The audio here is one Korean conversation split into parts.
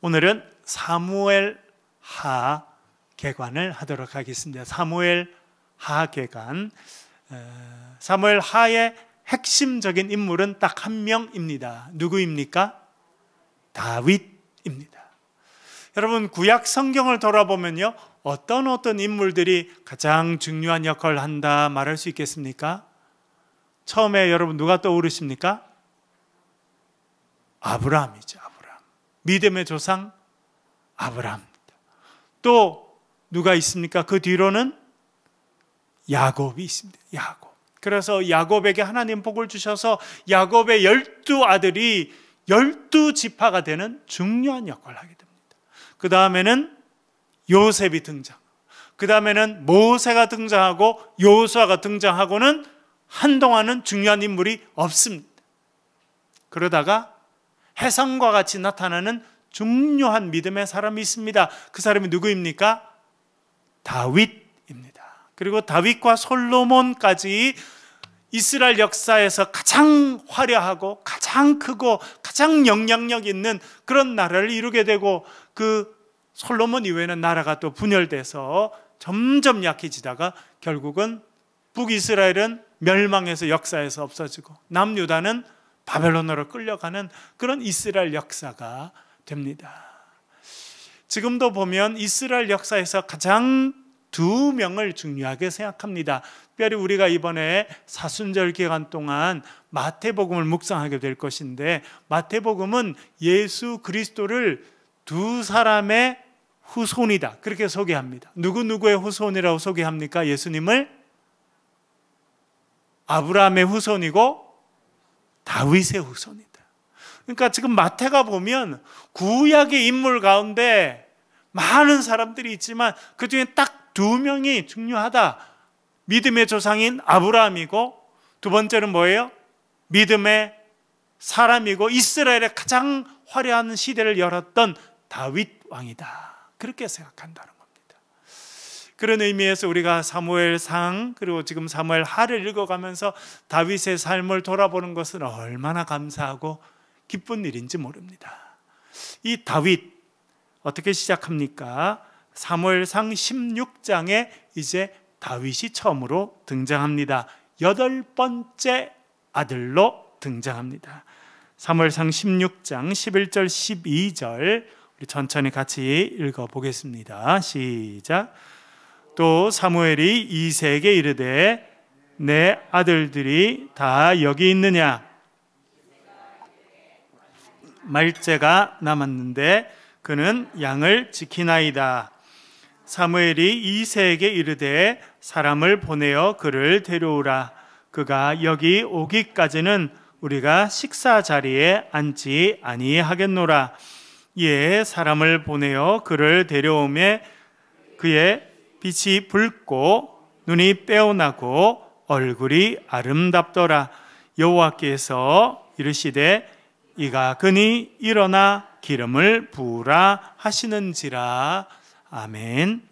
오늘은 사무엘 하 계관을 하도록 하겠습니다. 사무엘 하 계관. 사무엘 하의 핵심적인 인물은 딱 한 명입니다. 누구입니까? 다윗입니다. 여러분, 구약 성경을 돌아보면요, 어떤 인물들이 가장 중요한 역할을 한다 말할 수 있겠습니까? 처음에 여러분 누가 떠오르십니까? 아브라함이죠. 아브라함. 믿음의 조상 아브라함입니다. 또 누가 있습니까? 그 뒤로는 야곱이 있습니다. 야곱. 그래서 야곱에게 하나님 복을 주셔서 야곱의 12아들이 12지파가 되는 중요한 역할을 하게 됩니다. 그 다음에는 요셉이 등장. 그 다음에는 모세가 등장하고 여호수아가 등장하고는 한동안은 중요한 인물이 없습니다. 그러다가 해성과 같이 나타나는 중요한 믿음의 사람이 있습니다. 그 사람이 누구입니까? 다윗입니다. 그리고 다윗과 솔로몬까지 이스라엘 역사에서 가장 화려하고 가장 크고 가장 영향력 있는 그런 나라를 이루게 되고, 그 솔로몬 이후에는 나라가 또 분열돼서 점점 약해지다가 결국은 북이스라엘은 멸망해서 역사에서 없어지고 남유다는 바벨론으로 끌려가는 그런 이스라엘 역사가 됩니다. 지금도 보면 이스라엘 역사에서 가장 두 명을 중요하게 생각합니다. 특별히 우리가 이번에 사순절 기간 동안 마태복음을 묵상하게 될 것인데, 마태복음은 예수 그리스도를 두 사람의 후손이다 그렇게 소개합니다. 누구의 후손이라고 소개합니까? 예수님을 아브라함의 후손이고 다윗의 후손이다. 그러니까 지금 마태가 보면 구약의 인물 가운데 많은 사람들이 있지만 그 중에 딱 두 명이 중요하다. 믿음의 조상인 아브라함이고, 두 번째는 뭐예요? 믿음의 사람이고 이스라엘의 가장 화려한 시대를 열었던 다윗 왕이다. 그렇게 생각한다는 겁니다. 그런 의미에서 우리가 사무엘상 그리고 지금 사무엘 하를 읽어가면서 다윗의 삶을 돌아보는 것은 얼마나 감사하고 기쁜 일인지 모릅니다. 이 다윗 어떻게 시작합니까? 사무엘상 16장에 이제 다윗이 처음으로 등장합니다. 8번째 아들로 등장합니다. 사무엘상 16장 11절 12절 우리 천천히 같이 읽어보겠습니다. 시작. 또 사무엘이 이새에게 이르되 내 아들들이 다 여기 있느냐? 말째가 남았는데 그는 양을 지키나이다. 사무엘이 이새에게 이르되 사람을 보내어 그를 데려오라. 그가 여기 오기까지는 우리가 식사 자리에 앉지 아니하겠노라. 이에 사람을 보내어 그를 데려오매 그의 빛이 붉고 눈이 빼어나고 얼굴이 아름답더라. 여호와께서 이르시되 이가 그니 일어나 기름을 부으라 하시는지라. 아멘.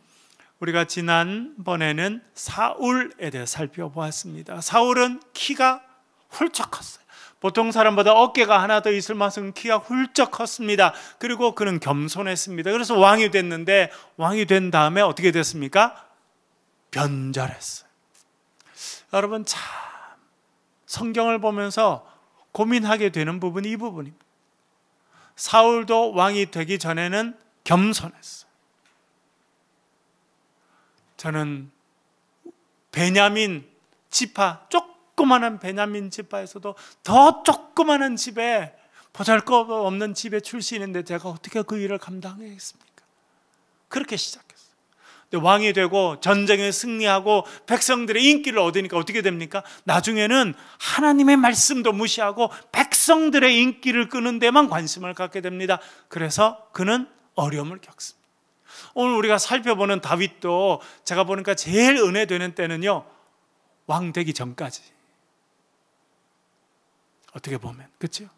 우리가 지난번에는 사울에 대해 살펴보았습니다. 사울은 키가 훌쩍 컸어요. 보통 사람보다 어깨가 하나 더 있을 만큼 키가 훌쩍 컸습니다. 그리고 그는 겸손했습니다. 그래서 왕이 됐는데, 왕이 된 다음에 어떻게 됐습니까? 변절했어요. 여러분, 참 성경을 보면서 고민하게 되는 부분이 이 부분입니다. 사울도 왕이 되기 전에는 겸손했어요. 저는 베냐민 지파, 조그마한 베냐민 지파에서도 더 조그마한 집에, 보잘것없는 집에 출신인데 제가 어떻게 그 일을 감당하겠습니까? 그렇게 시작했어요. 근데 왕이 되고 전쟁에 승리하고 백성들의 인기를 얻으니까 어떻게 됩니까? 나중에는 하나님의 말씀도 무시하고 백성들의 인기를 끄는 데만 관심을 갖게 됩니다. 그래서 그는 어려움을 겪습니다. 오늘 우리가 살펴보는 다윗도 제가 보니까 제일 은혜되는 때는요, 왕 되기 전까지. 어떻게 보면, 그렇죠?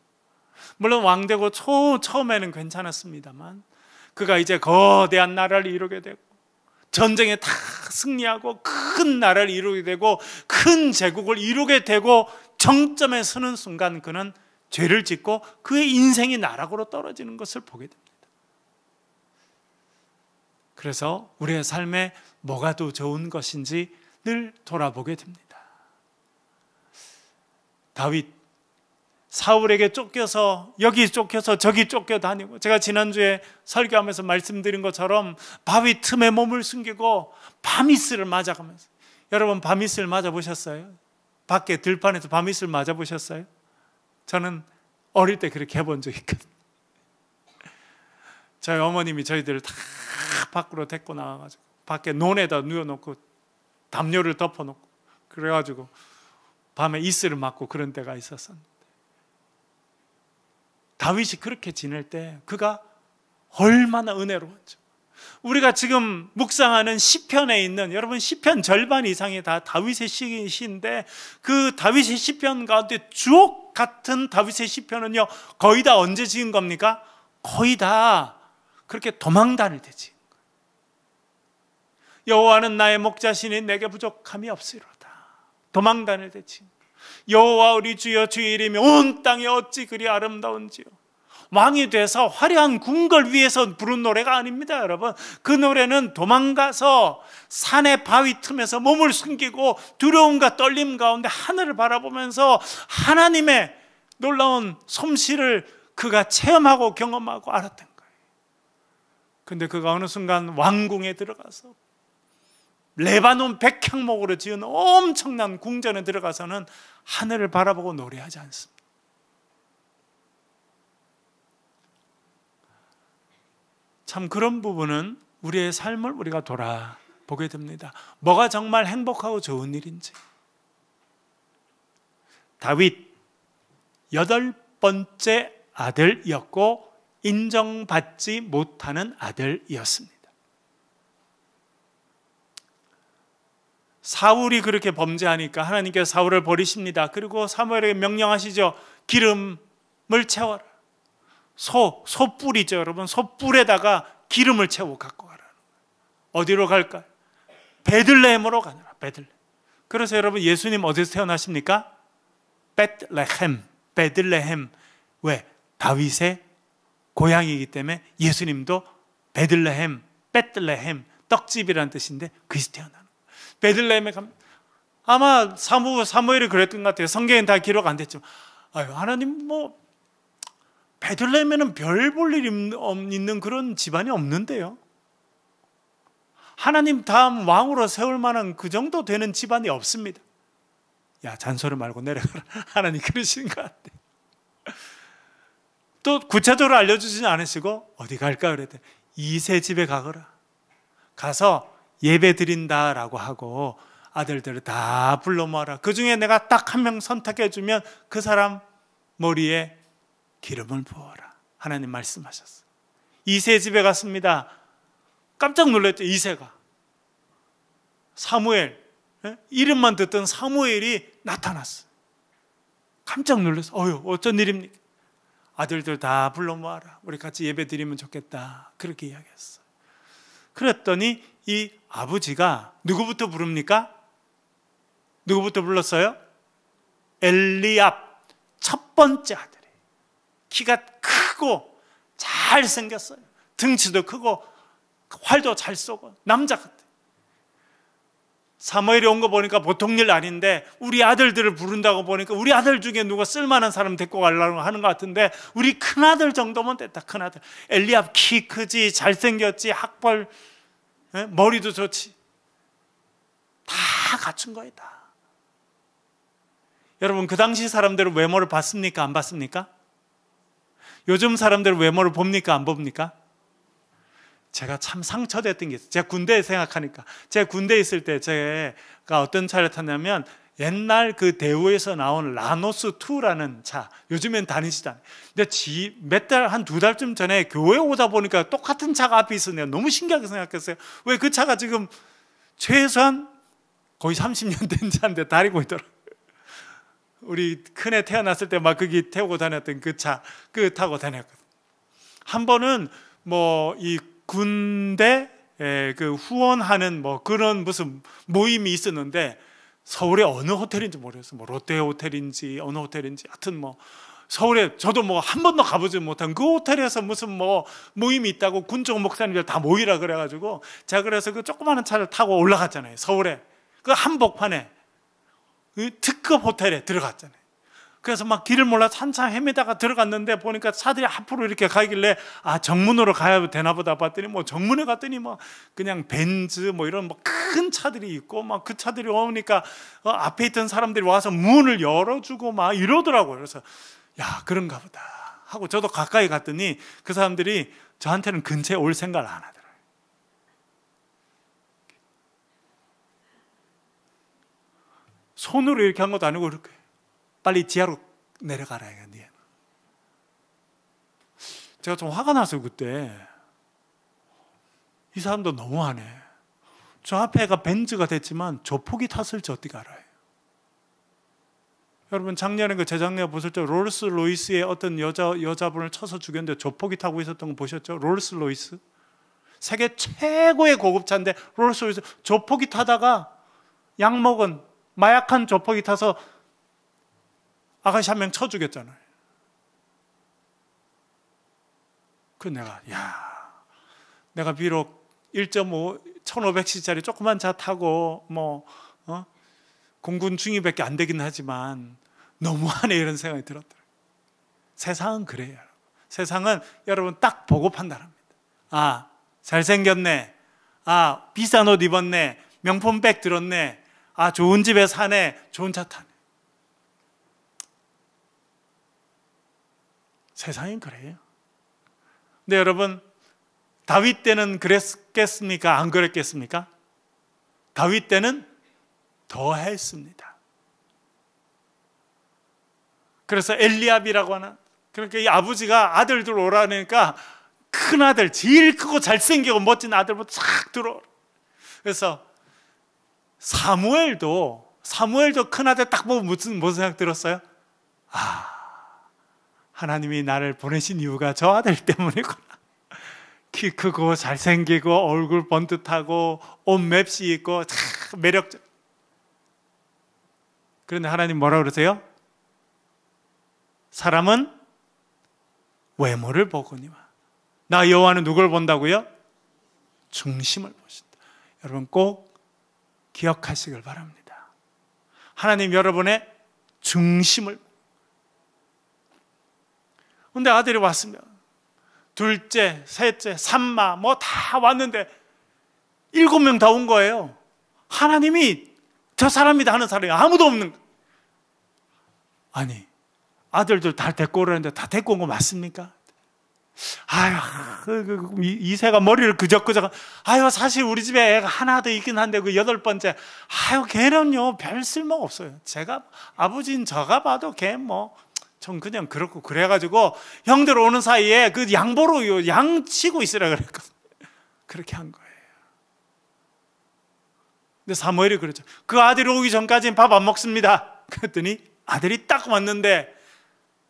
물론 왕 되고 처음에는 괜찮았습니다만 그가 이제 거대한 나라를 이루게 되고 전쟁에 다 승리하고 큰 나라를 이루게 되고 큰 제국을 이루게 되고 정점에 서는 순간 그는 죄를 짓고 그의 인생이 나락으로 떨어지는 것을 보게 됩니다. 그래서 우리의 삶에 뭐가 더 좋은 것인지 늘 돌아보게 됩니다. 다윗, 사울에게 쫓겨서 여기 쫓겨서 저기 쫓겨다니고, 제가 지난주에 설교하면서 말씀드린 것처럼 바위 틈에 몸을 숨기고 밤이슬을 맞아가면서, 여러분 밤이슬 맞아보셨어요? 밖에 들판에서 밤이슬 맞아보셨어요? 저는 어릴 때 그렇게 해본 적이 있거든요. 저희 어머님이 저희들을 다 밖으로 데리고 나와가지고 밖에 논에다 누워놓고 담요를 덮어놓고 그래가지고 밤에 이슬을 맞고 그런 때가 있었었는데, 다윗이 그렇게 지낼 때 그가 얼마나 은혜로웠죠. 우리가 지금 묵상하는 시편에 있는, 여러분 시편 절반 이상이 다 다윗의 시인데, 그 다윗의 시편 가운데 주옥 같은 다윗의 시편은요 거의 다 언제 지은 겁니까? 거의 다 그렇게 도망 다닐 때 지은 거예요. 여호와는 나의 목자시니 내게 부족함이 없으리로다. 도망 다닐 때 지은 거예요. 여호와 우리 주여 주의 이름이 온 땅에 어찌 그리 아름다운지요. 왕이 돼서 화려한 궁궐 위에서 부른 노래가 아닙니다, 여러분. 그 노래는 도망가서 산의 바위 틈에서 몸을 숨기고 두려움과 떨림 가운데 하늘을 바라보면서 하나님의 놀라운 솜씨를 그가 체험하고 경험하고 알았던 거예요. 근데 그가 어느 순간 왕궁에 들어가서 레바논 백향목으로 지은 엄청난 궁전에 들어가서는 하늘을 바라보고 노래하지 않습니다. 참 그런 부분은 우리의 삶을 우리가 돌아보게 됩니다. 뭐가 정말 행복하고 좋은 일인지. 다윗 8번째 아들이었고 인정받지 못하는 아들이었습니다. 사울이 그렇게 범죄하니까 하나님께서 사울을 버리십니다. 그리고 사무엘에게 명령하시죠. 기름을 채워라. 소뿔이죠, 여러분. 소뿔에다가 기름을 채워 갖고 가라. 어디로 갈까요? 베들레헴으로 가느라. 베들레헴. 그래서 여러분 예수님 어디서 태어나십니까? 베들레헴. 왜? 다윗의 고향이기 때문에 예수님도 베들레헴, 떡집이라는 뜻인데 거기서 태어나는 거예요. 베들레헴에 가면 아마 사무엘이 그랬던 것 같아요. 성경엔 다 기록 안 됐지만, 하나님 베들레헴에는 별 볼 일 있는 그런 집안이 없는데요. 하나님 다음 왕으로 세울 만한 그 정도 되는 집안이 없습니다. 야, 잔소리 말고 내려가라. 하나님 그러시는 것 같아. 또 구체적으로 알려주지는 않으시고 어디 갈까 그랬더니 이세 집에 가거라. 가서 예배 드린다라고 하고 아들들을 다 불러 모아라. 그 중에 내가 딱 한 명 선택해 주면 그 사람 머리에 기름을 부어라. 하나님 말씀하셨어요. 이세 집에 갔습니다. 깜짝 놀랐죠. 이세가 사무엘, 이름만 듣던 사무엘이 나타났어요. 깜짝 놀랐어요. 어쩐 일입니까? 아들들 다 불러 모아라. 우리 같이 예배 드리면 좋겠다. 그렇게 이야기했어요. 그랬더니 이 아버지가 누구부터 부릅니까? 누구부터 불렀어요? 엘리압, 첫 번째 아들이. 키가 크고 잘생겼어요. 등치도 크고 활도 잘 쏘고 남자 같아. 사무엘이 온 거 보니까 보통 일 아닌데 우리 아들들을 부른다고 보니까 우리 아들 중에 누가 쓸만한 사람 데리고 가려고 하는 것 같은데 우리 큰아들 정도면 됐다. 큰아들 엘리압 키 크지, 잘생겼지, 학벌, 머리도 좋지, 다 갖춘 거예요. 다. 여러분 그 당시 사람들은 외모를 봤습니까? 안 봤습니까? 요즘 사람들은 외모를 봅니까? 안 봅니까? 제가 참 상처됐던 게 있어요. 제가 군대에 생각하니까, 제가 군대에 있을 때 제가 어떤 차를 탔냐면 옛날 그 대우에서 나온 라노스2라는 차, 요즘엔 다니시잖아요. 근데 몇 달, 한 2달쯤 전에 교회 오다 보니까 똑같은 차가 앞에 있었네요. 너무 신기하게 생각했어요. 왜 그 차가 지금 최소한 거의 30년 된 차인데 다니고 있더라고요. 우리 큰애 태어났을 때 막 거기 태우고 다녔던 그 차, 그 타고 다녔거든요. 한 번은 이 군대 그 후원하는 그런 무슨 모임이 있었는데 서울에 어느 호텔인지 모르겠어요. 롯데 호텔인지 어느 호텔인지 하여튼 서울에 저도 뭐 한 번도 가보지 못한 그 호텔에서 무슨 뭐 모임이 있다고 군쪽 목사님들 다 모이라 그래가지고 제가 그래서 그 조그마한 차를 타고 올라갔잖아요. 서울에 그 한복판에 그 특급 호텔에 들어갔잖아요. 그래서 막 길을 몰라서 한참 헤매다가 들어갔는데 보니까 차들이 앞으로 이렇게 가길래 아, 정문으로 가야 되나 보다 봤더니 뭐 정문에 갔더니 뭐 그냥 벤츠 뭐 이런 뭐 큰 차들이 있고 막 그 차들이 오니까 앞에 있던 사람들이 와서 문을 열어주고 막 이러더라고요. 그래서 야, 그런가 보다 하고 저도 가까이 갔더니 그 사람들이 저한테는 근처에 올 생각을 안 하더라고요. 손으로 이렇게 한 것도 아니고 이렇게 빨리 지하로 내려가라 이거. 제가 좀 화가 났어요. 그때 이 사람도 너무하네. 저 앞에가 벤츠가 됐지만 조폭이 탔을지 어떻게 알아요? 여러분 작년에 그 재작년에 보실 때 롤스로이스의 어떤 여자분을 쳐서 죽였는데 조폭이 타고 있었던 거 보셨죠? 롤스로이스 세계 최고의 고급차인데 롤스로이스 조폭이 타다가 약 먹은 마약한 조폭이 타서 아가씨 한 명 쳐 죽였잖아요. 그 내가 비록 1.5 1500cc짜리 조그만 차 타고 공군 중위밖에 안 되긴 하지만 너무하네 이런 생각이 들었더라고요. 세상은 그래요. 세상은 여러분 딱 보고 판단합니다. 아, 잘생겼네. 아, 비싼 옷 입었네. 명품 백 들었네. 아, 좋은 집에 사네. 좋은 차 타네. 세상은 그래요. 근데 여러분 다윗 때는 그랬겠습니까? 안 그랬겠습니까? 다윗 때는 더 했습니다. 그래서 엘리압이라고 하는 그러니까 이 아버지가 아들들 오라니까 큰 아들 제일 크고 잘생기고 멋진 아들부터 싹 들어오라. 그래서 사무엘도 큰 아들 딱 보고 무슨 생각 들었어요? 아, 하나님이 나를 보내신 이유가 저 아들 때문이구나. 키 크고 잘생기고 얼굴 번듯하고 옷 맵시 입고 참 매력적. 그런데 하나님 뭐라고 그러세요? 사람은 외모를 보거니와 나 여호와는 누굴 본다고요? 중심을 보신다. 여러분 꼭 기억하시길 바랍니다. 하나님 여러분의 중심을. 근데 아들이 왔으면 둘째, 셋째, 삼마 뭐 다 왔는데 7명 다 온 거예요. 하나님이 저 사람이다 하는 사람이 아무도 없는 거예요. 아니 아들들 다 데리고 오라는데 다 데리고 온 거 맞습니까? 아유, 이세가 머리를 그적그적. 아유, 사실 우리 집에 애가 하나 더 있긴 한데 그 8번째. 아유, 걔는요 별 쓸모 없어요. 제가 아버지인 저가 봐도 걔 전 그냥 그렇고 그래가지고 형들 오는 사이에 그 양보로 양 치고 있으라 그랬거든요. 그렇게 한 거예요. 근데 사무엘이 그랬죠. 그 아들이 오기 전까지는 밥 안 먹습니다. 그랬더니 아들이 딱 왔는데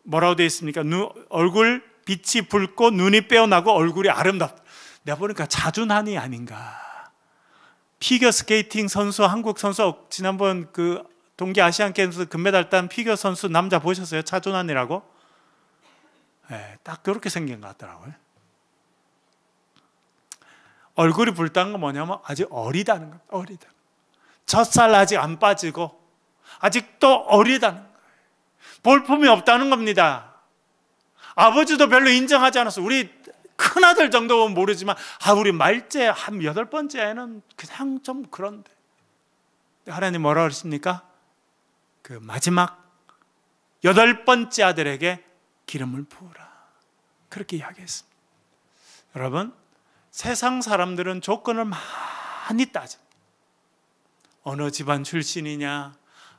뭐라고 되어 있습니까? 얼굴 빛이 붉고 눈이 빼어나고 얼굴이 아름답다. 내가 보니까 자준한이 아닌가. 피겨 스케이팅 선수, 한국 선수 지난번 그 동계 아시안 게임에서 금메달 딴 피겨 선수 남자 보셨어요? 차준환이라고? 네, 딱 그렇게 생긴 것 같더라고요. 얼굴이 붉다는 건 뭐냐면 아직 어리다는 거예요. 어리다. 젖살 아직 안 빠지고 아직도 어리다는 거예요. 볼품이 없다는 겁니다. 아버지도 별로 인정하지 않았어. 우리 큰아들 정도는 모르지만 우리 말째 한 8번째 애는 그냥 좀 그런데. 하나님 뭐라고 그러십니까? 그 마지막 8번째 아들에게 기름을 부으라. 그렇게 이야기했습니다. 여러분 세상 사람들은 조건을 많이 따져. 어느 집안 출신이냐,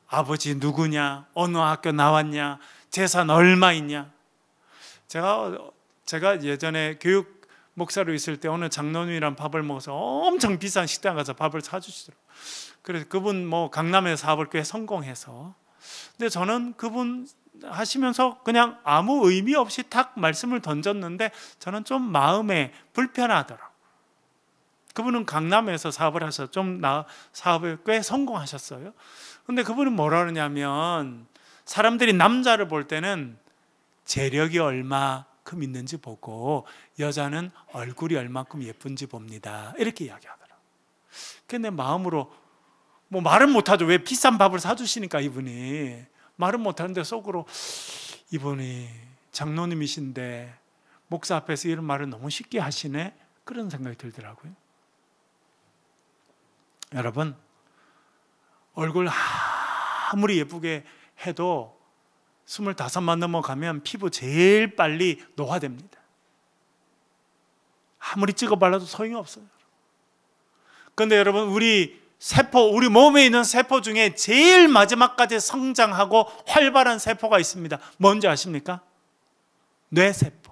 아버지 누구냐, 어느 학교 나왔냐, 재산 얼마 있냐. 제가 예전에 교육 목사로 있을 때 어느 장로님이랑 밥을 먹어서 엄청 비싼 식당 가서 밥을 사주시더라고요. 그래서 그분 강남에 사업을 꽤 성공해서. 근데 저는 그분 하시면서 그냥 아무 의미 없이 탁 말씀을 던졌는데 저는 좀 마음에 불편하더라고요. 그분은 강남에서 사업을 하셔서 사업을 꽤 성공하셨어요. 근데 그분은 뭐라 그러냐면 사람들이 남자를 볼 때는 재력이 얼마큼 있는지 보고 여자는 얼굴이 얼마큼 예쁜지 봅니다. 이렇게 이야기하더라고요. 근데 마음으로 뭐 말은 못하죠. 왜 비싼 밥을 사주시니까 이분이 말은 못하는데 속으로 이분이 장로님이신데 목사 앞에서 이런 말을 너무 쉽게 하시네, 그런 생각이 들더라고요. 여러분, 얼굴 아무리 예쁘게 해도 25만 넘어가면 피부 제일 빨리 노화됩니다. 아무리 찍어 발라도 소용이 없어요. 그런데 여러분, 우리 몸에 있는 세포 중에 제일 마지막까지 성장하고 활발한 세포가 있습니다. 뭔지 아십니까? 뇌세포.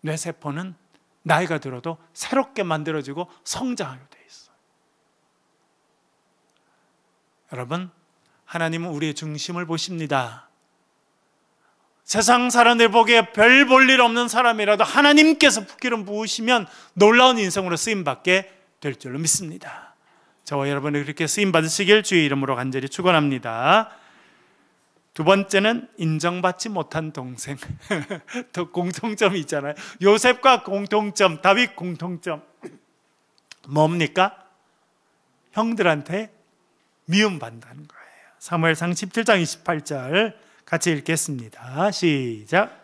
뇌세포는 나이가 들어도 새롭게 만들어지고 성장하게 돼 있어요. 여러분, 하나님은 우리의 중심을 보십니다. 세상 사람들 보기에 별 볼 일 없는 사람이라도 하나님께서 기름 부으시면 놀라운 인생으로 쓰임받게 될 줄로 믿습니다. 저와 여러분이 그렇게 쓰임받으시길 주의 이름으로 간절히 축원합니다. 두 번째는 인정받지 못한 동생. 더 공통점이 있잖아요. 요셉과 공통점, 다윗 공통점 뭡니까? 형들한테 미움받는다는 거예요. 사무엘상 17장 28절 같이 읽겠습니다. 시작.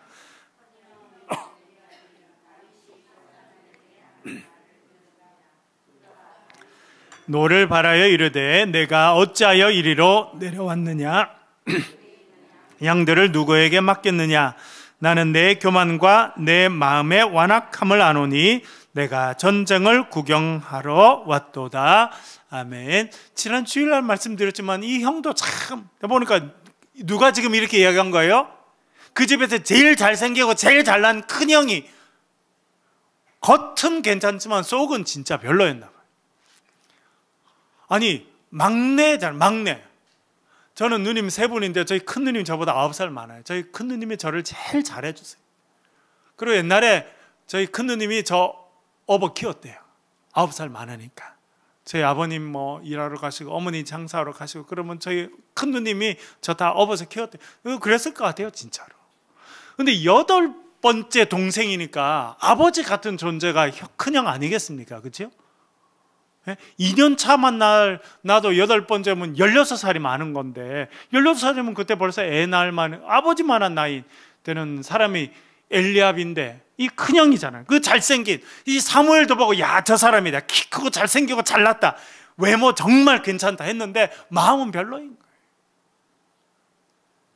노를 바라여 이르되 내가 어찌하여 이리로 내려왔느냐? 양들을 누구에게 맡겼느냐? 나는 내 교만과 내 마음의 완악함을 아노니 내가 전쟁을 구경하러 왔도다. 아멘. 지난 주일날 말씀드렸지만 이 형도 참, 보니까 누가 지금 이렇게 이야기한 거예요? 그 집에서 제일 잘생기고 제일 잘난 큰 형이 겉은 괜찮지만 속은 진짜 별로였나 봐요. 아니, 막내. 저는 누님 세 분인데 저희 큰 누님이 저보다 9살 많아요. 저희 큰 누님이 저를 제일 잘해주세요. 그리고 옛날에 저희 큰 누님이 저 업어 키웠대요. 9살 많으니까. 저희 아버님 뭐 일하러 가시고 어머니 장사하러 가시고 그러면 저희 큰 누님이 저 다 업어서 키웠대요. 그랬을 것 같아요, 진짜로. 근데 8번째 동생이니까 아버지 같은 존재가 큰형 아니겠습니까? 그렇죠? 2년 차만 나도 8번째면 16살이 많은 건데 16살이면 그때 벌써 애 낳을만 아버지만한 나이 되는 사람이 엘리압인데 이 큰형이잖아요. 그 잘생긴 이 사무엘도 보고 야, 저 사람이다. 키 크고 잘생기고 잘났다. 외모 정말 괜찮다 했는데 마음은 별로인 거예요.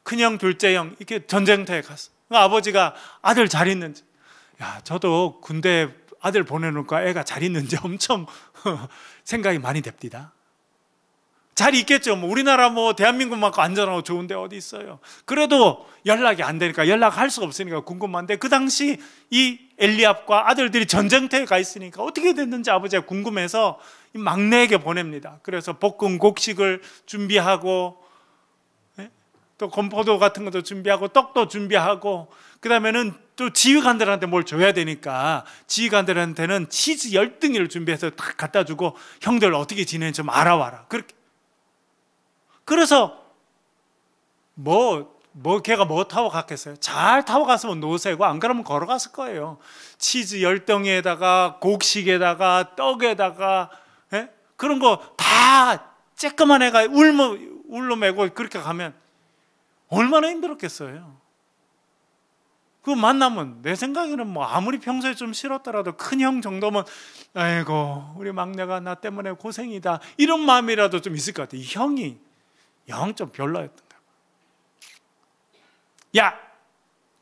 큰형, 둘째형 이렇게 전쟁터에 갔어. 아버지가 아들 잘 있는지, 야, 저도 군대 아들 보내놓고 애가 잘 있는지 엄청 생각이 많이 됩니다. 잘 있겠죠. 뭐 우리나라 뭐 대한민국만큼 안전하고 좋은데 어디 있어요. 그래도 연락이 안 되니까 연락할 수가 없으니까 궁금한데 그 당시 이 엘리압과 아들들이 전쟁터에 가 있으니까 어떻게 됐는지 아버지가 궁금해서 이 막내에게 보냅니다. 그래서 볶은 곡식을 준비하고 또 건포도 같은 것도 준비하고 떡도 준비하고 그 다음에는 또 지휘관들한테 뭘 줘야 되니까 지휘관들한테는 치즈 10덩이를 준비해서 딱 갖다 주고 형들 어떻게 지내는지 좀 알아와라. 그렇게. 그래서 걔가 뭐 타고 갔겠어요? 잘 타고 갔으면 노새고 안 그러면 걸어갔을 거예요. 치즈 10덩이에다가 곡식에다가 떡에다가 그런 거 다 쬐끄만 애가 울로 매고 그렇게 가면 얼마나 힘들었겠어요. 그 만나면 내 생각에는 뭐 아무리 평소에 좀 싫었더라도 큰형 정도면 아이고 우리 막내가 나 때문에 고생이다 이런 마음이라도 좀 있을 것 같아요. 이 형이 영 좀 별로였던가. 야,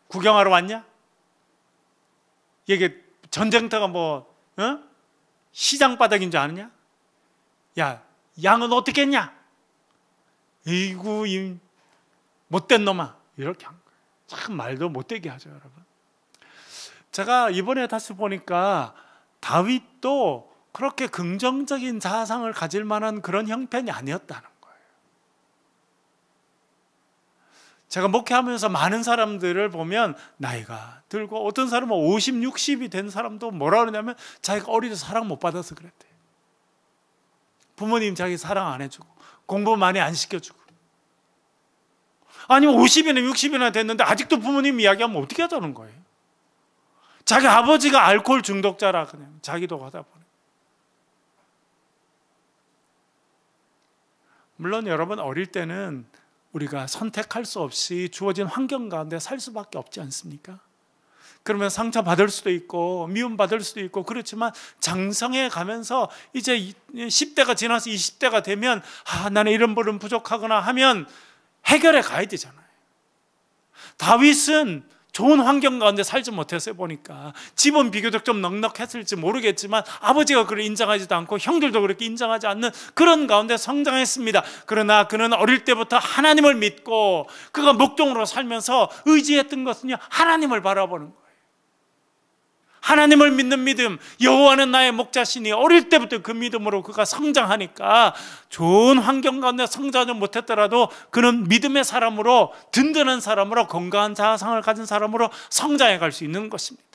구경하러 왔냐? 이게 전쟁터가 뭐 시장 바닥인 줄 아느냐? 야, 양은 어떻게 했냐? 이구 이 못된 놈아. 이렇게 한 거예요. 참 말도 못되게 하죠, 여러분. 제가 이번에 다시 보니까 다윗도 그렇게 긍정적인 자상을 가질 만한 그런 형편이 아니었다는 거예요. 제가 목회하면서 많은 사람들을 보면 나이가 들고 어떤 사람은 50, 60이 된 사람도 뭐라 그러냐면 자기가 어릴 때 사랑 못 받아서 그랬대요. 부모님 자기 사랑 안 해주고 공부 많이 안 시켜주고 아니면 50이나 60이나 됐는데 아직도 부모님 이야기하면 어떻게 하자는 거예요? 자기 아버지가 알코올 중독자라 그냥 자기도 하다 보니. 물론 여러분 어릴 때는 우리가 선택할 수 없이 주어진 환경 가운데 살 수밖에 없지 않습니까? 그러면 상처받을 수도 있고 미움받을 수도 있고 그렇지만 장성해 가면서 이제 10대가 지나서 20대가 되면 나는 이런 부분 부족하거나 하면 해결해 가야 되잖아요. 다윗은 좋은 환경 가운데 살지 못했어요. 보니까 집은 비교적 좀 넉넉했을지 모르겠지만 아버지가 그를 인정하지도 않고 형들도 그렇게 인정하지 않는 그런 가운데 성장했습니다. 그러나 그는 어릴 때부터 하나님을 믿고 그가 목동으로 살면서 의지했던 것은요, 하나님을 바라보는 거예요. 하나님을 믿는 믿음, 여호와는 나의 목자시니 어릴 때부터 그 믿음으로 그가 성장하니까 좋은 환경 가운데 성장하지 못했더라도 그는 믿음의 사람으로, 든든한 사람으로, 건강한 자아상을 가진 사람으로 성장해 갈 수 있는 것입니다.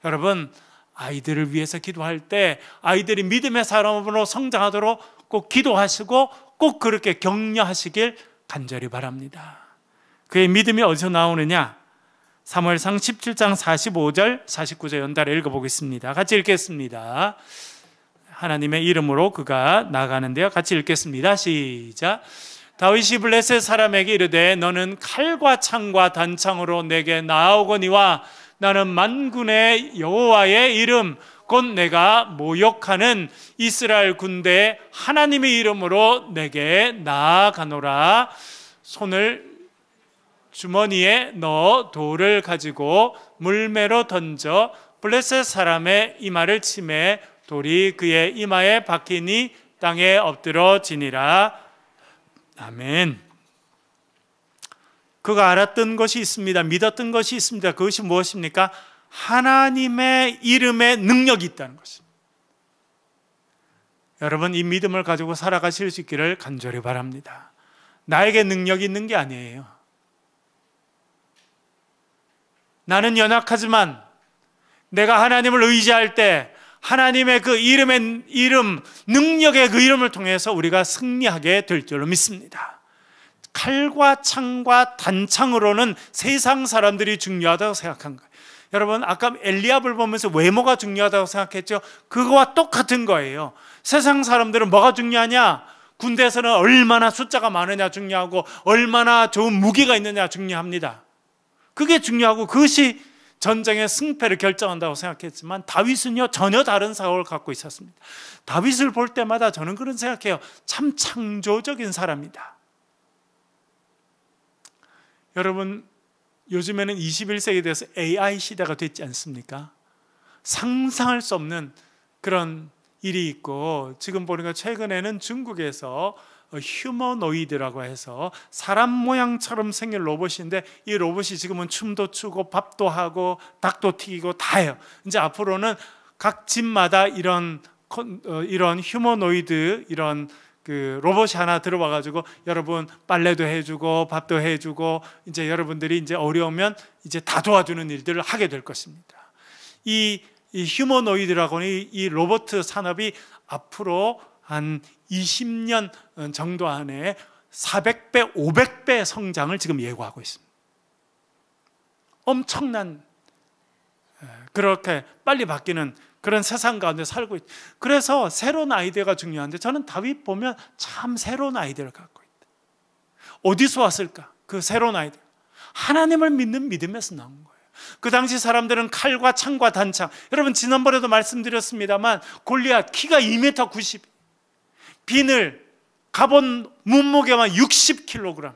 여러분, 아이들을 위해서 기도할 때 아이들이 믿음의 사람으로 성장하도록 꼭 기도하시고 꼭 그렇게 격려하시길 간절히 바랍니다. 그의 믿음이 어디서 나오느냐? 사무엘상 17장 45절 49절 연달아 읽어보겠습니다. 같이 읽겠습니다. 하나님의 이름으로 그가 나가는데요, 같이 읽겠습니다. 시작. 다윗이 블레셋 사람에게 이르되 너는 칼과 창과 단창으로 내게 나아오거니와 나는 만군의 여호와의 이름 곧 내가 모욕하는 이스라엘 군대의 하나님의 이름으로 내게 나아가노라. 손을 주머니에 넣어 돌을 가지고 물매로 던져 블레셋 사람의 이마를 치매 돌이 그의 이마에 박히니 땅에 엎드러지니라. 아멘. 그가 알았던 것이 있습니다. 믿었던 것이 있습니다. 그것이 무엇입니까? 하나님의 이름에 능력이 있다는 것입니다. 여러분, 이 믿음을 가지고 살아가실 수 있기를 간절히 바랍니다. 나에게 능력이 있는 게 아니에요. 나는 연약하지만 내가 하나님을 의지할 때 하나님의 그 이름, 능력의 그 이름을 통해서 우리가 승리하게 될 줄로 믿습니다. 칼과 창과 단창으로는 세상 사람들이 중요하다고 생각한 거예요. 여러분, 아까 엘리압을 보면서 외모가 중요하다고 생각했죠? 그거와 똑같은 거예요. 세상 사람들은 뭐가 중요하냐? 군대에서는 얼마나 숫자가 많으냐 중요하고 얼마나 좋은 무기가 있느냐 중요합니다. 그게 중요하고 그것이 전쟁의 승패를 결정한다고 생각했지만 다윗은요, 전혀 다른 사고를 갖고 있었습니다. 다윗을 볼 때마다 저는 그런 생각해요. 참 창조적인 사람이다. 여러분, 요즘에는 21세기에 대해서 AI 시대가 됐지 않습니까? 상상할 수 없는 그런 일이 있고, 지금 보니까 최근에는 중국에서 휴머노이드라고 해서 사람 모양처럼 생긴 로봇인데, 이 로봇이 지금은 춤도 추고 밥도 하고 닭도 튀기고 다 해요. 이제 앞으로는 각 집마다 이런 휴머노이드 이런 그 로봇이 하나 들어와 가지고 여러분 빨래도 해주고 밥도 해주고 이제 여러분들이 이제 어려우면 이제 다 도와주는 일들을 하게 될 것입니다. 이 휴머노이드라고는 이 로봇 산업이 앞으로 한 20년 정도 안에 400배, 500배 성장을 지금 예고하고 있습니다. 엄청난, 그렇게 빨리 바뀌는 그런 세상 가운데 살고 있다. 그래서 새로운 아이디어가 중요한데, 저는 다윗 보면 참 새로운 아이디어를 갖고 있다. 어디서 왔을까? 그 새로운 아이디어. 하나님을 믿는 믿음에서 나온 거예요. 그 당시 사람들은 칼과 창과 단창, 여러분 지난번에도 말씀드렸습니다만 골리앗 키가 2m 90, 비늘 가본 몸무게만 60kg,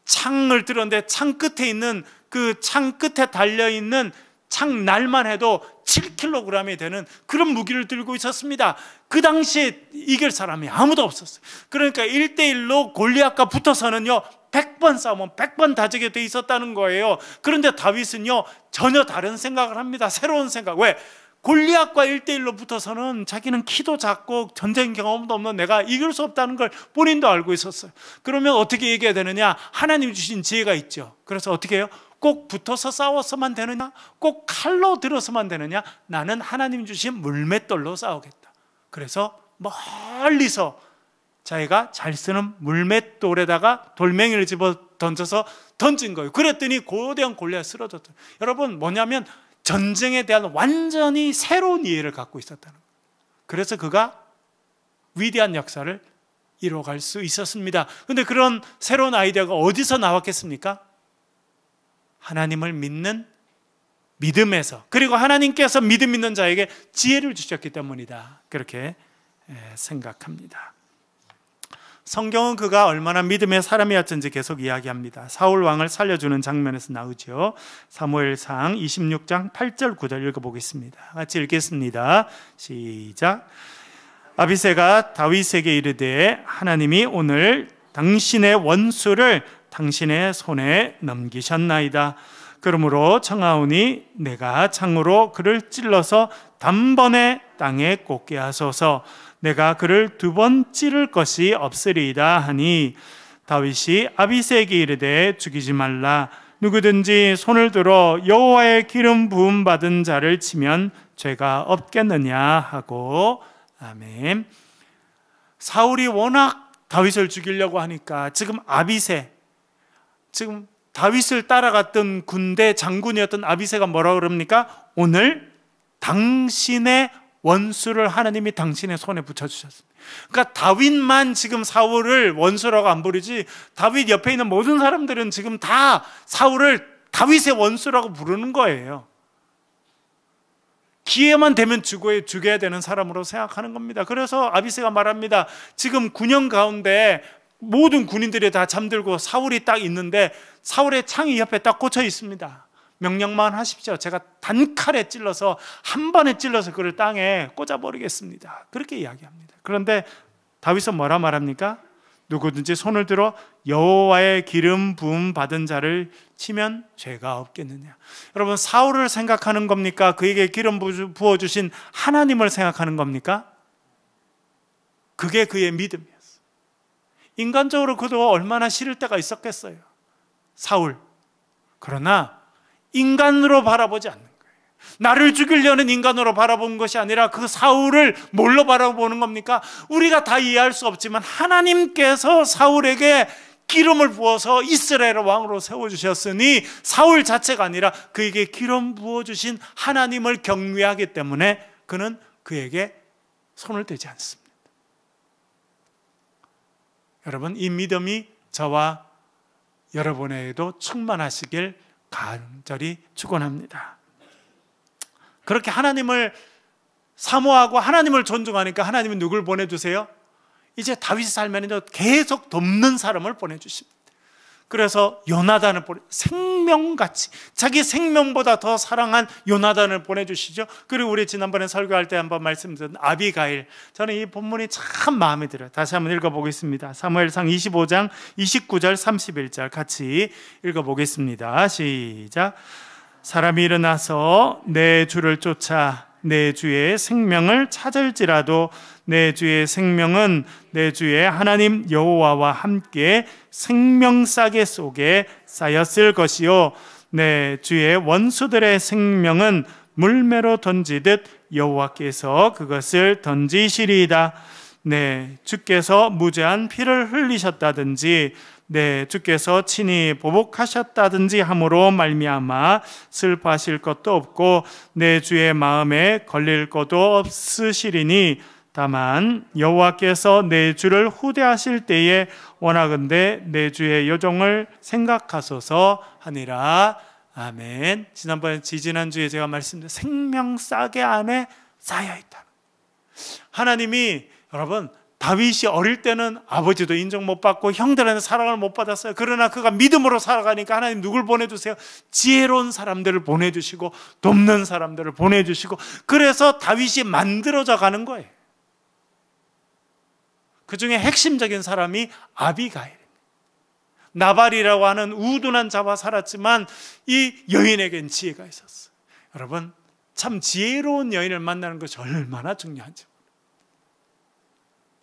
창을 들었는데 창 끝에 있는 그 창 끝에 달려있는 창 날만 해도 7kg이 되는 그런 무기를 들고 있었습니다. 그 당시에 이길 사람이 아무도 없었어요. 그러니까 1대1로 골리앗과 붙어서는요 100번 싸우면 100번 다지게 돼 있었다는 거예요. 그런데 다윗은요 전혀 다른 생각을 합니다. 새로운 생각. 왜? 골리앗과 1대1로 붙어서는 자기는 키도 작고 전쟁 경험도 없는 내가 이길 수 없다는 걸 본인도 알고 있었어요. 그러면 어떻게 얘기해야 되느냐? 하나님 주신 지혜가 있죠. 그래서 어떻게 해요? 꼭 붙어서 싸워서만 되느냐? 꼭 칼로 들어서만 되느냐? 나는 하나님 주신 물맷돌로 싸우겠다. 그래서 멀리서 자기가 잘 쓰는 물맷돌에다가 돌멩이를 집어 던져서 던진 거예요. 그랬더니 고대한 골리앗이 쓰러졌다. 여러분, 뭐냐면 전쟁에 대한 완전히 새로운 이해를 갖고 있었다는 거예요. 그래서 그가 위대한 역사를 이뤄갈 수 있었습니다. 그런데 그런 새로운 아이디어가 어디서 나왔겠습니까? 하나님을 믿는 믿음에서, 그리고 하나님께서 믿음 있는 자에게 지혜를 주셨기 때문이다, 그렇게 생각합니다. 성경은 그가 얼마나 믿음의 사람이었는지 계속 이야기합니다. 사울 왕을 살려주는 장면에서 나오죠. 사무엘상 26장 8절 9절 읽어보겠습니다. 같이 읽겠습니다. 시작. 아비새가 다윗에게 이르되 하나님이 오늘 당신의 원수를 당신의 손에 넘기셨나이다. 그러므로 청하오니 내가 창으로 그를 찔러서 단번에 땅에 꽂게 하소서. 내가 그를 2번 찌를 것이 없으리이다 하니 다윗이 아비새에게 이르되 죽이지 말라. 누구든지 손을 들어 여호와의 기름 부음 받은 자를 치면 죄가 없겠느냐 하고. 아멘. 사울이 워낙 다윗을 죽이려고 하니까 지금 아비새, 지금 다윗을 따라갔던 군대 장군이었던 아비새가 뭐라고 그럽니까? 오늘 당신의 원수를 하나님이 당신의 손에 붙여주셨습니다. 그러니까 다윗만 지금 사울을 원수라고 안 부르지, 다윗 옆에 있는 모든 사람들은 지금 다 사울을 다윗의 원수라고 부르는 거예요. 기회만 되면 죽여야 되는 사람으로 생각하는 겁니다. 그래서 아비새가 말합니다. 지금 군영 가운데 모든 군인들이 다 잠들고 사울이 딱 있는데 사울의 창이 옆에 딱 꽂혀 있습니다. 명령만 하십시오. 제가 단칼에 찔러서, 한 번에 찔러서 그를 땅에 꽂아버리겠습니다. 그렇게 이야기합니다. 그런데 다윗은 뭐라 말합니까? 누구든지 손을 들어 여호와의 기름 부음 받은 자를 치면 죄가 없겠느냐. 여러분, 사울을 생각하는 겁니까? 그에게 기름 부어주신 하나님을 생각하는 겁니까? 그게 그의 믿음이었어요. 인간적으로 그도 얼마나 싫을 때가 있었겠어요, 사울. 그러나 인간으로 바라보지 않는 거예요. 나를 죽이려는 인간으로 바라본 것이 아니라 그 사울을 뭘로 바라보는 겁니까? 우리가 다 이해할 수 없지만 하나님께서 사울에게 기름을 부어서 이스라엘의 왕으로 세워주셨으니 사울 자체가 아니라 그에게 기름 부어주신 하나님을 경외하기 때문에 그는 그에게 손을 대지 않습니다. 여러분, 이 믿음이 저와 여러분에게도 충만하시길 간절히 축원합니다. 그렇게 하나님을 사모하고 하나님을 존중하니까 하나님은 누굴 보내주세요? 이제 다윗 살면서 계속 돕는 사람을 보내주십니다. 그래서 요나단을 생명같이, 자기 생명보다 더 사랑한 요나단을 보내주시죠. 그리고 우리 지난번에 설교할 때 한번 말씀드린 아비가일, 저는 이 본문이 참 마음에 들어요. 다시 한번 읽어보겠습니다. 사무엘상 25장 29절 31절 같이 읽어보겠습니다. 시작. 사람이 일어나서 내 주를 쫓아 내 주의 생명을 찾을지라도 내 주의 생명은 내 주의 하나님 여호와와 함께 생명싸개 속에 쌓였을 것이요 내 주의 원수들의 생명은 물매로 던지듯 여호와께서 그것을 던지시리이다. 네, 주께서 무죄한 피를 흘리셨다든지 네, 주께서 친히 보복하셨다든지 함으로 말미암아 슬퍼하실 것도 없고 내 주의 마음에 걸릴 것도 없으시리니 다만 여호와께서 내 주를 후대하실 때에 원하건대 내 주의 여종을 생각하소서 하니라. 아멘. 지난주에 제가 말씀드린 생명싸개 안에 쌓여있다. 하나님이, 여러분, 다윗이 어릴 때는 아버지도 인정 못 받고 형들한테 사랑을 못 받았어요. 그러나 그가 믿음으로 살아가니까 하나님 누굴 보내주세요? 지혜로운 사람들을 보내주시고 돕는 사람들을 보내주시고, 그래서 다윗이 만들어져 가는 거예요. 그 중에 핵심적인 사람이 아비가일입니다. 나발이라고 하는 우둔한 자와 살았지만 이 여인에겐 지혜가 있었어요. 여러분, 참 지혜로운 여인을 만나는 것이 얼마나 중요한지.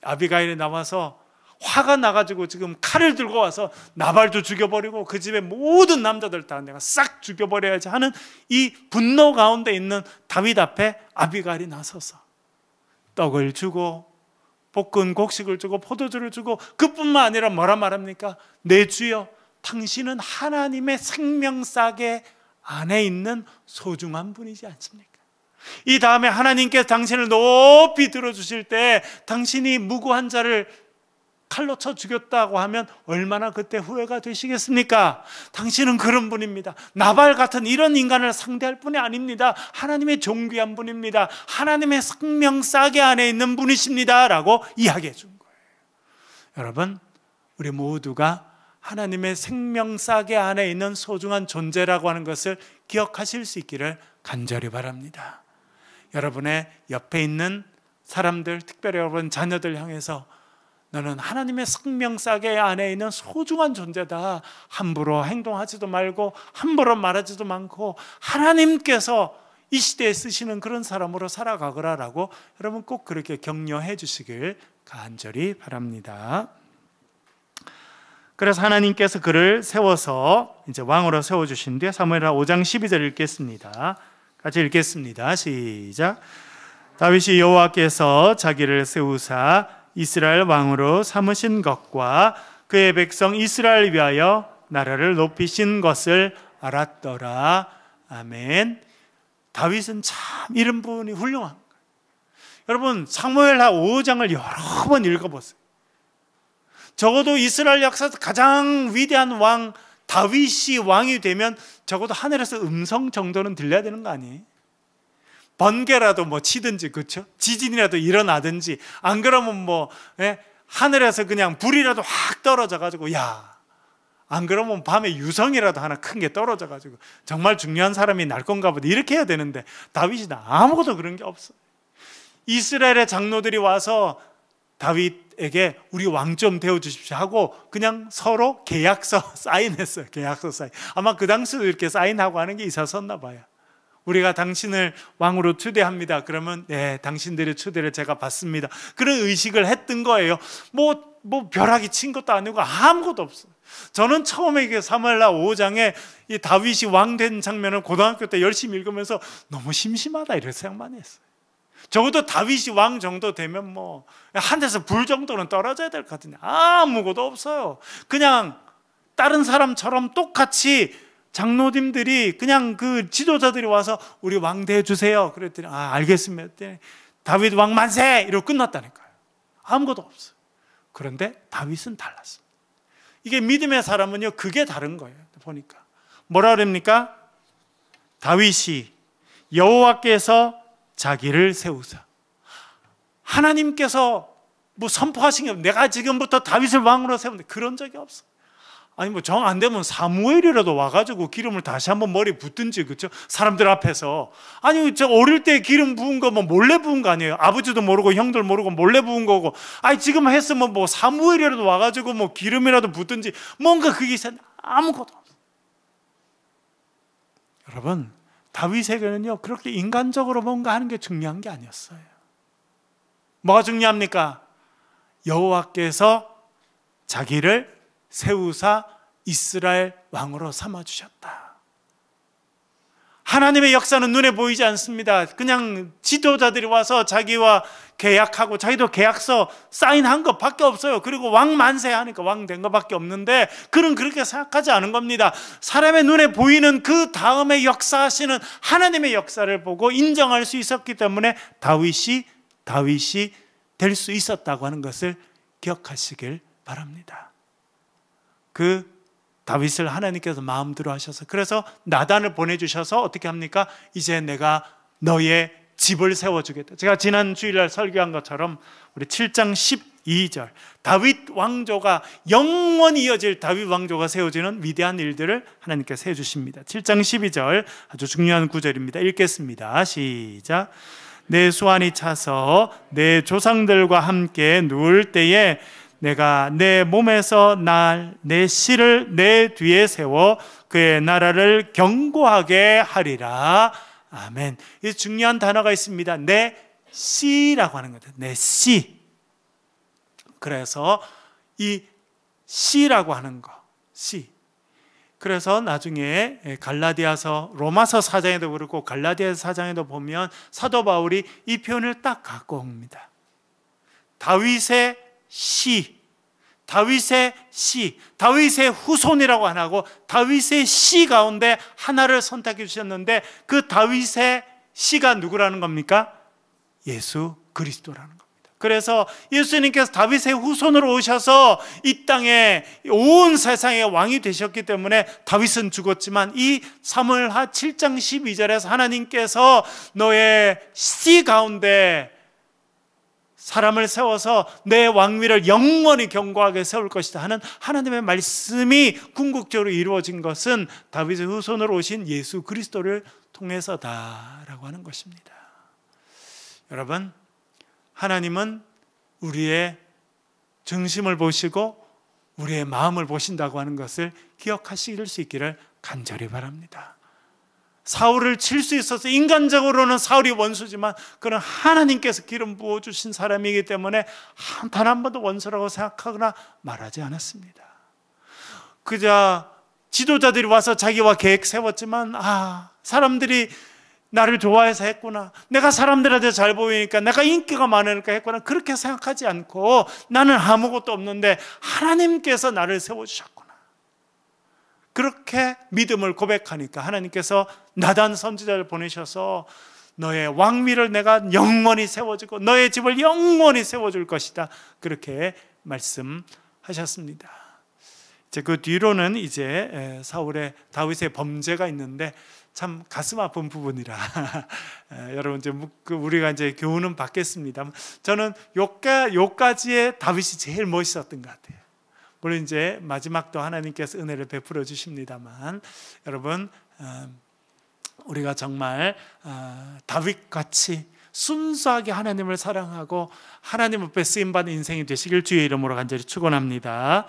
아비가일이 나와서 화가 나가지고 지금 칼을 들고 와서 나발도 죽여버리고 그 집의 모든 남자들 다 내가 싹 죽여버려야지 하는 이 분노 가운데 있는 다윗 앞에 아비가일이 나서서 떡을 주고 볶은 곡식을 주고 포도주를 주고, 그뿐만 아니라 뭐라 말합니까? 내 주여, 당신은 하나님의 생명싸개 안에 있는 소중한 분이지 않습니까? 이 다음에 하나님께서 당신을 높이 들어주실 때 당신이 무고한 자를 칼로 쳐 죽였다고 하면 얼마나 그때 후회가 되시겠습니까? 당신은 그런 분입니다. 나발 같은 이런 인간을 상대할 분이 아닙니다. 하나님의 존귀한 분입니다. 하나님의 생명싸개 안에 있는 분이십니다 라고 이야기해 준 거예요. 여러분, 우리 모두가 하나님의 생명싸개 안에 있는 소중한 존재라고 하는 것을 기억하실 수 있기를 간절히 바랍니다. 여러분의 옆에 있는 사람들, 특별히 여러분 자녀들 향해서 너는 하나님의 생명싸개 안에 있는 소중한 존재다. 함부로 행동하지도 말고 함부로 말하지도 않고 하나님께서 이 시대에 쓰시는 그런 사람으로 살아가거라 라고 여러분 꼭 그렇게 격려해 주시길 간절히 바랍니다. 그래서 하나님께서 그를 세워서 이제 왕으로 세워주신 뒤에 사무엘하 5장 12절 읽겠습니다. 같이 읽겠습니다. 시작. 다윗이 여호와께서 자기를 세우사 이스라엘 왕으로 삼으신 것과 그의 백성 이스라엘 위하여 나라를 높이신 것을 알았더라. 아멘. 다윗은 참 이런 분이 훌륭한 거예요. 여러분 사무엘하 5장을 여러 번 읽어보세요. 적어도 이스라엘 역사에서 가장 위대한 왕 다윗이 왕이 되면 적어도 하늘에서 음성 정도는 들려야 되는 거 아니에요? 번개라도 뭐 치든지, 그렇죠? 지진이라도 일어나든지, 안 그러면 뭐 하늘에서 그냥 불이라도 확 떨어져 가지고, 야, 안 그러면 밤에 유성이라도 하나 큰 게 떨어져 가지고 정말 중요한 사람이 날 건가 보다 이렇게 해야 되는데 다윗이 아무것도 그런 게 없어요. 이스라엘의 장로들이 와서 다윗에게 우리 왕 좀 되어 주십시오 하고 그냥 서로 계약서 사인했어요. 계약서 사인. 아마 그 당시도 이렇게 사인하고 하는 게 있었나 봐요. 우리가 당신을 왕으로 초대합니다. 그러면 네, 당신들의 초대를 제가 받습니다. 그런 의식을 했던 거예요. 뭐 벼락이 친 것도 아니고 아무것도 없어요. 저는 처음에 이게 사무엘하 5장에 이 다윗이 왕 된 장면을 고등학교 때 열심히 읽으면서 너무 심심하다 이런 생각만 했어요. 적어도 다윗이 왕 정도 되면 뭐 하늘에서 불 정도는 떨어져야 될 것 같은데 아무것도 없어요. 그냥 다른 사람처럼 똑같이 장로님들이 그냥 그 지도자들이 와서 우리 왕 대해주세요 그랬더니 알겠습니다 했더니 다윗 왕 만세! 이러고 끝났다니까요. 아무것도 없어요. 그런데 다윗은 달랐습니다. 이게 믿음의 사람은요 그게 다른 거예요. 보니까 뭐라 그럽니까? 다윗이 여호와께서 자기를 세우사. 하나님께서 뭐 선포하신 게 내가 지금부터 다윗을 왕으로 세운다 그런 적이 없어. 아니 뭐 정 안 되면 사무엘이라도 와가지고 기름을 다시 한번 머리에 붓든지, 그렇죠? 사람들 앞에서. 아니 저 어릴 때 기름 부은 거 뭐 몰래 부은 거 아니에요? 아버지도 모르고 형들 모르고 몰래 부은 거고. 아니 지금 했으면 뭐 사무엘이라도 와가지고 뭐 기름이라도 붓든지 뭔가 그게 있었. 아무것도 없어. 여러분 다윗에게는요 그렇게 인간적으로 뭔가 하는 게 중요한 게 아니었어요. 뭐가 중요합니까? 여호와께서 자기를 세우사 이스라엘 왕으로 삼아주셨다. 하나님의 역사는 눈에 보이지 않습니다. 그냥 지도자들이 와서 자기와 계약하고 자기도 계약서 사인한 것밖에 없어요. 그리고 왕 만세하니까 왕 된 것밖에 없는데 그는 그렇게 생각하지 않은 겁니다. 사람의 눈에 보이는 그 다음에 역사하시는 하나님의 역사를 보고 인정할 수 있었기 때문에 다윗이 될 수 있었다고 하는 것을 기억하시길 바랍니다. 그 다윗을 하나님께서 마음대로 하셔서 그래서 나단을 보내주셔서 어떻게 합니까? 이제 내가 너의 집을 세워주겠다. 제가 지난 주일날 설교한 것처럼 우리 7장 12절 다윗 왕조가 영원히 이어질 다윗 왕조가 세워지는 위대한 일들을 하나님께서 해주십니다. 7장 12절 아주 중요한 구절입니다. 읽겠습니다. 시작. 내 수완이 차서 내 조상들과 함께 누울 때에 내가 내 몸에서 내 씨를 내 뒤에 세워 그의 나라를 견고하게 하리라. 아멘. 이 중요한 단어가 있습니다. 내 씨라고 하는 거죠. 내 씨. 그래서 이 씨라고 하는 거, 씨. 그래서 나중에 갈라디아서 로마서 4장에도 그렇고 갈라디아서 4장에도 보면 사도 바울이 이 표현을 딱 갖고 옵니다. 다윗의 씨, 다윗의 씨, 다윗의 후손이라고 안 하고 다윗의 씨 가운데 하나를 선택해 주셨는데 그 다윗의 씨가 누구라는 겁니까? 예수 그리스도라는 겁니다. 그래서 예수님께서 다윗의 후손으로 오셔서 이 땅에 온 세상의 왕이 되셨기 때문에 다윗은 죽었지만 이 사무엘하 7장 12절에서 하나님께서 너의 씨 가운데 사람을 세워서 내 왕위를 영원히 견고하게 세울 것이다 하는 하나님의 말씀이 궁극적으로 이루어진 것은 다윗의 후손으로 오신 예수 그리스도를 통해서다라고 하는 것입니다. 여러분, 하나님은 우리의 중심을 보시고 우리의 마음을 보신다고 하는 것을 기억하실 수 있기를 간절히 바랍니다. 사울을 칠 수 있어서 인간적으로는 사울이 원수지만 그는 하나님께서 기름 부어주신 사람이기 때문에 단 한 번도 원수라고 생각하거나 말하지 않았습니다. 그저 지도자들이 와서 자기와 계획 세웠지만 사람들이 나를 좋아해서 했구나, 내가 사람들한테 잘 보이니까, 내가 인기가 많으니까 했구나, 그렇게 생각하지 않고 나는 아무것도 없는데 하나님께서 나를 세워주셨구나, 그렇게 믿음을 고백하니까 하나님께서 나단 선지자를 보내셔서 너의 왕위를 내가 영원히 세워주고 너의 집을 영원히 세워줄 것이다, 그렇게 말씀하셨습니다. 이제 그 뒤로는 이제 사울의 다윗의 범죄가 있는데 참 가슴 아픈 부분이라 여러분 이제 우리가 이제 교훈은 받겠습니다. 저는 요까지의 다윗이 제일 멋있었던 것 같아요. 물론 이제 마지막도 하나님께서 은혜를 베풀어 주십니다만, 여러분 우리가 정말 다윗같이 순수하게 하나님을 사랑하고 하나님 앞에 쓰임받는 인생이 되시길 주의 이름으로 간절히 축원합니다.